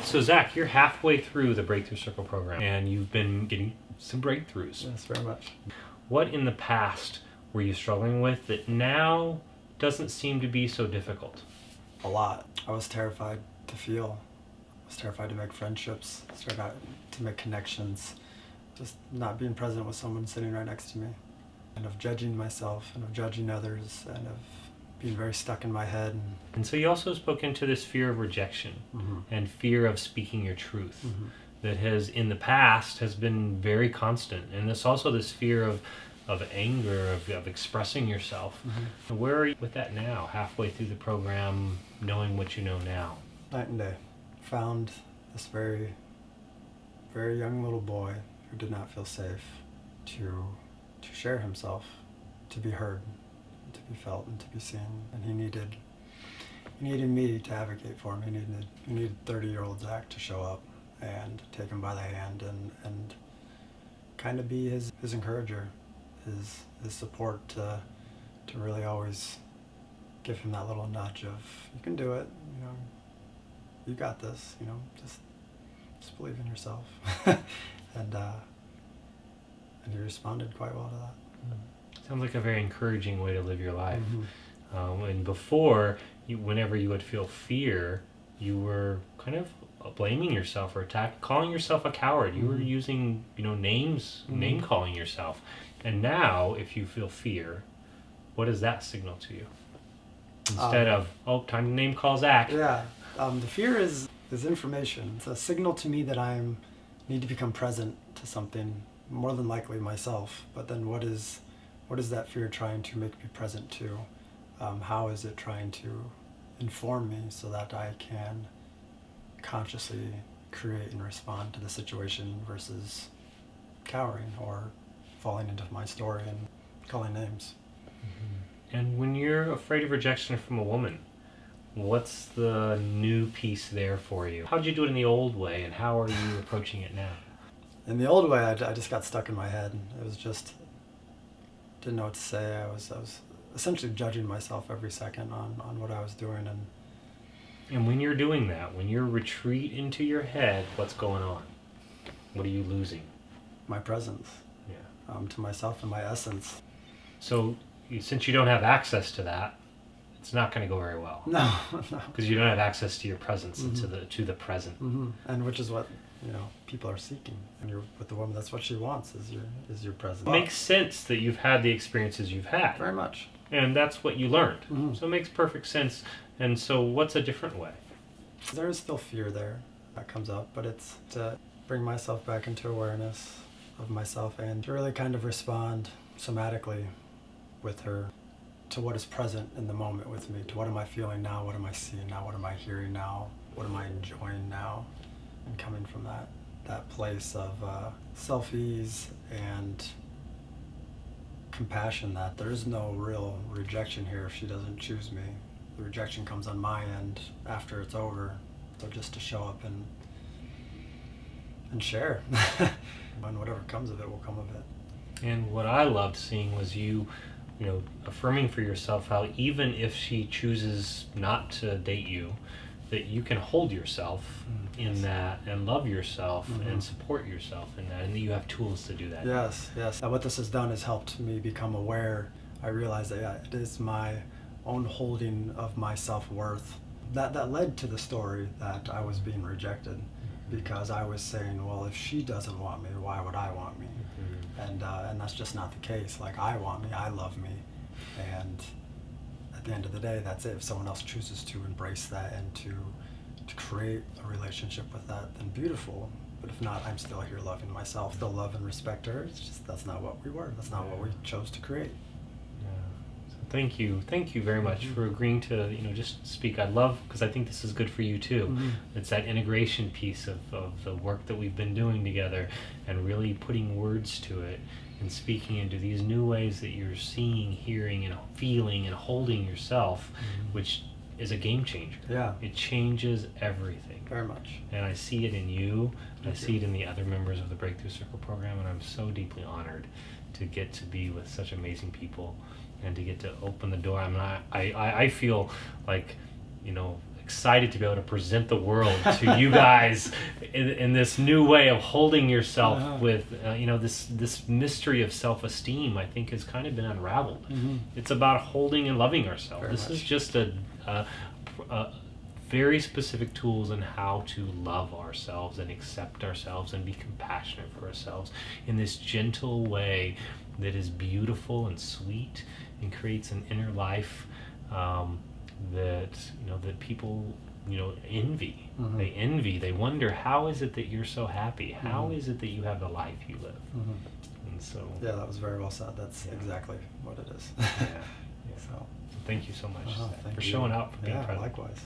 So Zach, you're halfway through the Breakthrough Circle program and you've been getting some breakthroughs. Yes, very much. What in the past were you struggling with that now doesn't seem to be so difficult? A lot. I was terrified to feel. I was terrified to make friendships, terrified to make connections, just not being present with someone sitting right next to me, and of judging myself and of judging others and of being very stuck in my head. And so you also spoke into this fear of rejection and fear of speaking your truth that has in the past has been very constant. And there's also this fear of anger, of expressing yourself. Where are you with that now, halfway through the program, knowing what you know now? Night and day. Found this very, very young little boy who did not feel safe to share himself, to be heard, to be felt, and to be seen. And he needed me to advocate for him. He needed 30-year-old Zach to show up and take him by the hand and kind of be his encourager, his support, to really always give him that little nudge of, you can do it, you got this, just believe in yourself. and he responded quite well to that. Sounds like a very encouraging way to live your life. And before, whenever you would feel fear, you were kind of blaming yourself or calling yourself a coward. You were using, names, name calling yourself. And now, if you feel fear, what does that signal to you? Instead of, time to name call Zach. Yeah, the fear is information. It's a signal to me that I need to become present to something, more than likely myself. But then what is that fear trying to make me present to? How is it trying to inform me so that I can consciously create and respond to the situation versus cowering or falling into my story and calling names? And when you're afraid of rejection from a woman, what's the new piece there for you? How'd you do it in the old way, and how are you approaching it now? In the old way, I just got stuck in my head. It was just, didn't know what to say. I was essentially judging myself every second on what I was doing. And when you're doing that, when you retreat into your head, what's going on? What are you losing? My presence. Yeah. To myself and my essence. So since you don't have access to that, it's not going to go very well. No. Because you don't have access to your presence and to the present. And which is what people are seeking. And you're with the woman, that's what she wants, is your presence. It makes sense that you've had the experiences you've had. Very much. And that's what you learned. So it makes perfect sense. And so what's a different way? There is still fear there that comes up, but it's to bring myself back into awareness of myself and to really kind of respond somatically with her to what is present in the moment with me, to what am I feeling now, what am I seeing now, what am I hearing now, what am I enjoying now, and coming from that place of self-ease and compassion that there's no real rejection here if she doesn't choose me. The rejection comes on my end after it's over, so just to show up and share. And whatever comes of it will come of it. And what I loved seeing was you affirming for yourself how even if she chooses not to date you, that you can hold yourself in that and love yourself and support yourself in that, and that you have tools to do that. Yes. What this has done is helped me become aware. I realized that it is my own holding of my self-worth that led to the story that I was being rejected, because I was saying, well, if she doesn't want me, why would I want me? And that's just not the case. Like, I want me, I love me, and at the end of the day, that's it. If someone else chooses to embrace that and to create a relationship with that, then beautiful. But if not, I'm still here loving myself, still love and respect her. It's just, that's not what we were. That's not what we chose to create. So thank you very much for agreeing to just speak. I love, because I think this is good for you too. It's that integration piece of the work that we've been doing together, and really putting words to it and speaking into these new ways that you're seeing, hearing, and feeling and holding yourself, which is a game changer. Yeah. It changes everything. Very much. And I see it in you, and I see it in the other members of the Breakthrough Circle program, and I'm so deeply honored to get to be with such amazing people and to get to open the door. I mean, I feel like, excited to be able to present the world to you guys in this new way of holding yourself with, this mystery of self-esteem, I think, has kind of been unraveled. It's about holding and loving ourselves. Very This much. is just a very specific tools in how to love ourselves and accept ourselves and be compassionate for ourselves in this gentle way that is beautiful and sweet and creates an inner life that people envy. They envy. They wonder, how is it that you're so happy? How is it that you have the life you live? And so Yeah, that was very well said. That's exactly what it is. yeah. So Thank you so much Zach, thank for you. showing up, for being Yeah, present. likewise.